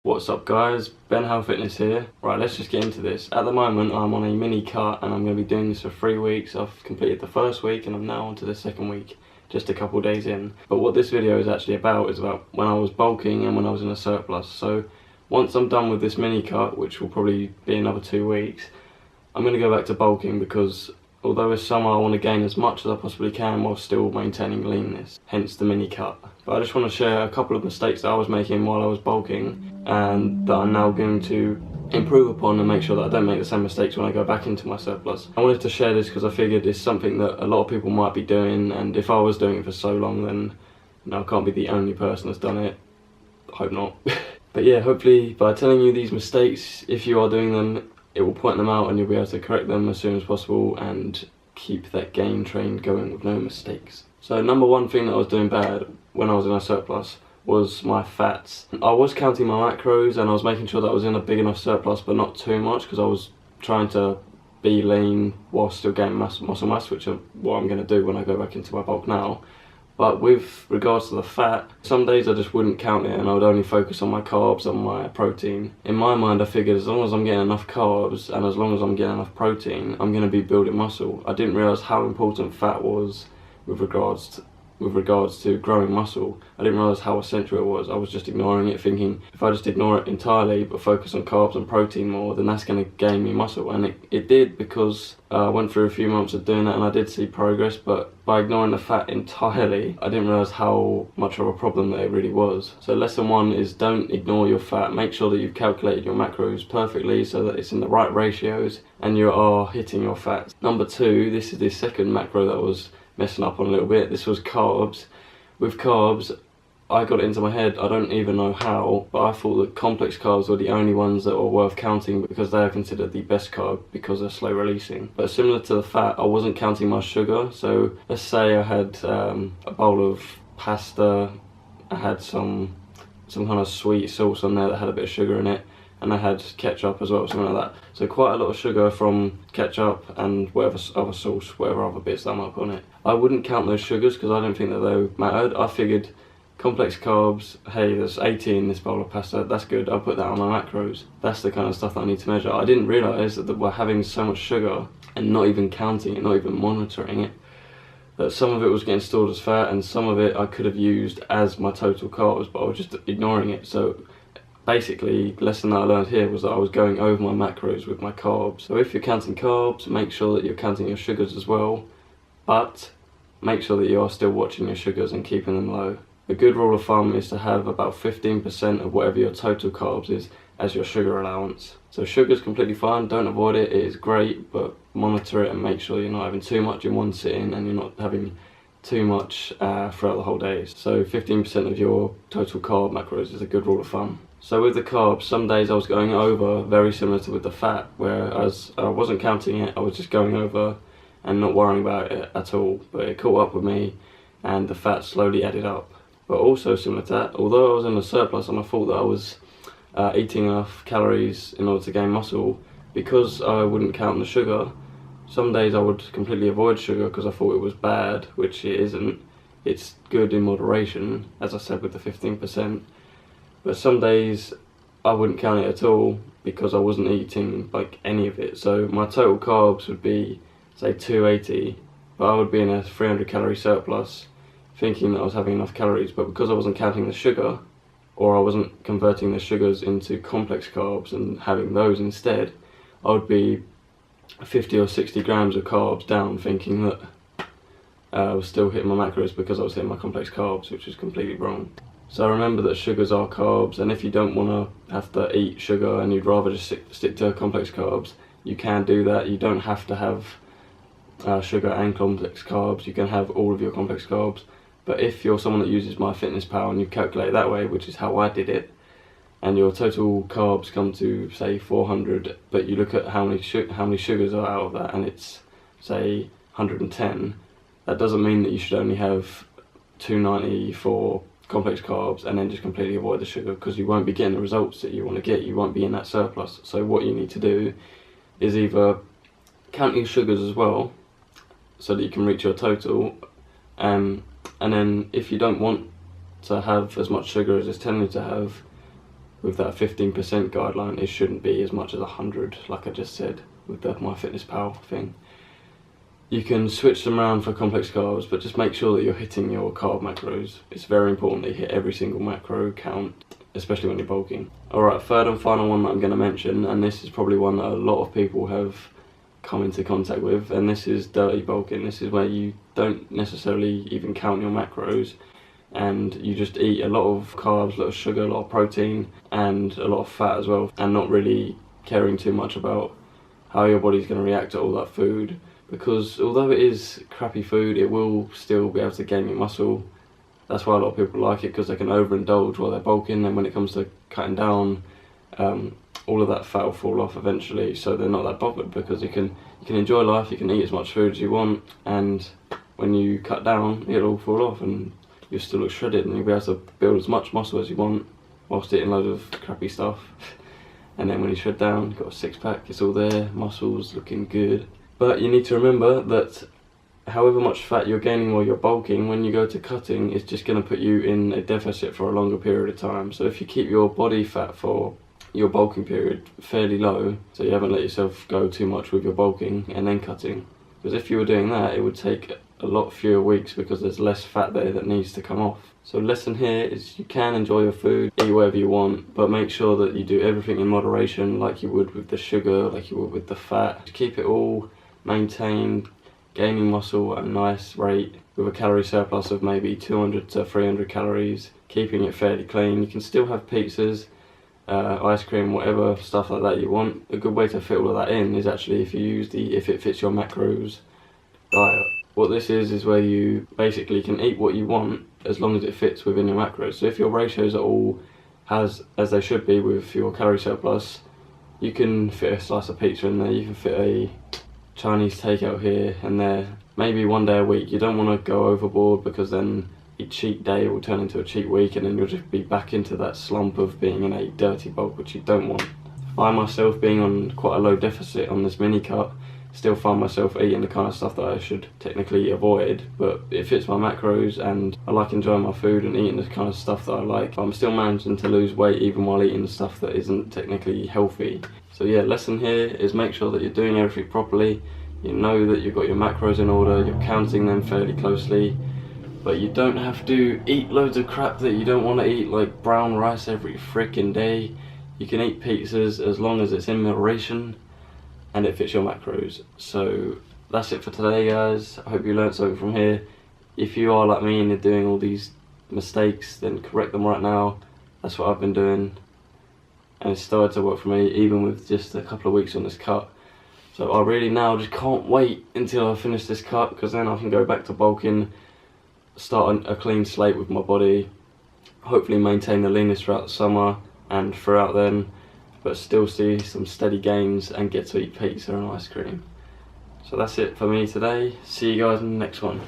What's up guys, Ben Health Fitness here. Right, let's just get into this. At the moment I'm on a mini cut and I'm going to be doing this for 3 weeks. I've completed the first week and I'm now on to the second week, just a couple days in. But what this video is actually about is about when I was bulking and when I was in a surplus. So once I'm done with this mini cut, which will probably be another 2 weeks, I'm going to go back to bulking because although it's summer, I want to gain as much as I possibly can while still maintaining leanness, hence the mini cut. But I just want to share a couple of mistakes that I was making while I was bulking and that I'm now going to improve upon and make sure that I don't make the same mistakes when I go back into my surplus. I wanted to share this because I figured it's something that a lot of people might be doing, and if I was doing it for so long, then I can't be the only person that's done it. I hope not. But yeah, hopefully by telling you these mistakes, if you are doing them, it will point them out and you'll be able to correct them as soon as possible and keep that gain train going with no mistakes. So number one thing that I was doing bad when I was in a surplus was my fats. I was counting my macros and I was making sure that I was in a big enough surplus but not too much, because I was trying to be lean while still gaining muscle mass, which is what I'm going to do when I go back into my bulk now. But with regards to the fat, some days I just wouldn't count it and I would only focus on my carbs and my protein. In my mind I figured as long as I'm getting enough carbs and as long as I'm getting enough protein, I'm going to be building muscle. I didn't realise how important fat was with regards to growing muscle. I didn't realise how essential it was. I was just ignoring it, thinking if I just ignore it entirely but focus on carbs and protein more, then that's going to gain me muscle. And it did, because I went through a few months of doing that and I did see progress, but by ignoring the fat entirely, I didn't realise how much of a problem that it really was. So lesson one is don't ignore your fat. Make sure that you've calculated your macros perfectly so that it's in the right ratios and you are hitting your fats. Number two, this is the second macro that I was messing up on a little bit. This was carbs. With carbs, I got it into my head, I don't even know how, but I thought that complex carbs were the only ones that were worth counting because they are considered the best carb because they're slow releasing. But similar to the fat, I wasn't counting my sugar. So let's say I had a bowl of pasta, I had some kind of sweet sauce on there that had a bit of sugar in it, and I had ketchup as well, something like that. So quite a lot of sugar from ketchup and whatever other sauce, whatever other bits that I might put on it. I wouldn't count those sugars because I didn't think that they mattered. I figured complex carbs, hey, there's 80 in this bowl of pasta, that's good, I'll put that on my macros. That's the kind of stuff that I need to measure. I didn't realise that we're having so much sugar and not even counting it, not even monitoring it, that some of it was getting stored as fat and some of it I could have used as my total carbs, but I was just ignoring it. So basically, the lesson that I learned here was that I was going over my macros with my carbs. So if you're counting carbs, make sure that you're counting your sugars as well, but make sure that you are still watching your sugars and keeping them low. A good rule of thumb is to have about 15% of whatever your total carbs is as your sugar allowance. So sugar's completely fine, don't avoid it, it is great, but monitor it and make sure you're not having too much in one sitting and you're not having too much throughout the whole day. So 15% of your total carb macros is a good rule of thumb. So with the carbs, some days I was going over, very similar to with the fat, whereas I wasn't counting it, I was just going over and not worrying about it at all. But it caught up with me and the fat slowly added up. But also similar to that, although I was in a surplus and I thought that I was eating enough calories in order to gain muscle, because I wouldn't count the sugar, some days I would completely avoid sugar because I thought it was bad, which it isn't. It's good in moderation, as I said with the 15%. But some days I wouldn't count it at all because I wasn't eating like any of it. So my total carbs would be, say, 280, but I would be in a 300 calorie surplus thinking that I was having enough calories, but because I wasn't counting the sugar, or I wasn't converting the sugars into complex carbs and having those instead, I would be 50 or 60 grams of carbs down, thinking that I was still hitting my macros because I was hitting my complex carbs, which is completely wrong. So remember that sugars are carbs, and if you don't want to have to eat sugar and you'd rather just stick to complex carbs, you can do that. You don't have to have sugar and complex carbs, you can have all of your complex carbs. But if you're someone that uses MyFitnessPal and you calculate it that way, which is how I did it, and your total carbs come to say 400, but you look at how many sugars are out of that and it's say 110, that doesn't mean that you should only have 290 for complex carbs and then just completely avoid the sugar, because you won't be getting the results that you want to get. You won't be in that surplus. So what you need to do is either count your sugars as well so that you can reach your total, and then if you don't want to have as much sugar as it's telling you to have, with that 15% guideline, it shouldn't be as much as 100, like I just said with the MyFitnessPal thing. You can switch them around for complex carbs, but just make sure that you're hitting your carb macros. It's very important that you hit every single macro count, especially when you're bulking. Alright, third and final one that I'm going to mention, and this is probably one that a lot of people have come into contact with, and this is dirty bulking. This is where you don't necessarily even count your macros, and you just eat a lot of carbs, a lot of sugar, a lot of protein, and a lot of fat as well, and not really caring too much about how your body's going to react to all that food. Because although it is crappy food, it will still be able to gain you muscle. That's why a lot of people like it, because they can overindulge while they're bulking, and when it comes to cutting down, all of that fat will fall off eventually, so they're not that bothered, because you can enjoy life, you can eat as much food as you want, and when you cut down, it'll all fall off and you'll still look shredded, and you'll be able to build as much muscle as you want whilst eating loads of crappy stuff. And then when you shred down, you've got a six-pack, it's all there, muscles looking good. But you need to remember that however much fat you're gaining while you're bulking, when you go to cutting, it's just going to put you in a deficit for a longer period of time. So if you keep your body fat for your bulking period fairly low, so you haven't let yourself go too much with your bulking and then cutting, because if you were doing that, it would take a lot fewer weeks, because there's less fat there that needs to come off. So lesson here is you can enjoy your food, eat whatever you want, but make sure that you do everything in moderation, like you would with the sugar, like you would with the fat. To keep it all maintained, gaining muscle at a nice rate with a calorie surplus of maybe 200 to 300 calories, keeping it fairly clean. You can still have pizzas, ice cream, whatever stuff like that you want. A good way to fit all of that in is actually if you use the if it fits your macros diet. What this is where you basically can eat what you want as long as it fits within your macros. So if your ratios are all as they should be with your calorie surplus, you can fit a slice of pizza in there, you can fit a Chinese takeout here and there, maybe one day a week. You don't want to go overboard, because then your cheat day will turn into a cheat week, and then you'll just be back into that slump of being in a dirty bulk, which you don't want. I myself, being on quite a low deficit on this mini cut, still find myself eating the kind of stuff that I should technically avoid, but it fits my macros and I like enjoying my food and eating the kind of stuff that I like. I'm still managing to lose weight even while eating the stuff that isn't technically healthy. So yeah, lesson here is make sure that you're doing everything properly. You know that you've got your macros in order, you're counting them fairly closely, but you don't have to eat loads of crap that you don't want to eat, like brown rice every frickin' day. You can eat pizzas as long as it's in moderation and it fits your macros. So that's it for today, guys. I hope you learned something from here. If you are like me and you're doing all these mistakes, then correct them right now. That's what I've been doing, and it's started to work for me even with just a couple of weeks on this cut. So I really now just can't wait until I finish this cut, because then I can go back to bulking, start a clean slate with my body, hopefully maintain the leanness throughout the summer and throughout then, but still see some steady gains and get to eat pizza and ice cream. So that's it for me today. See you guys in the next one.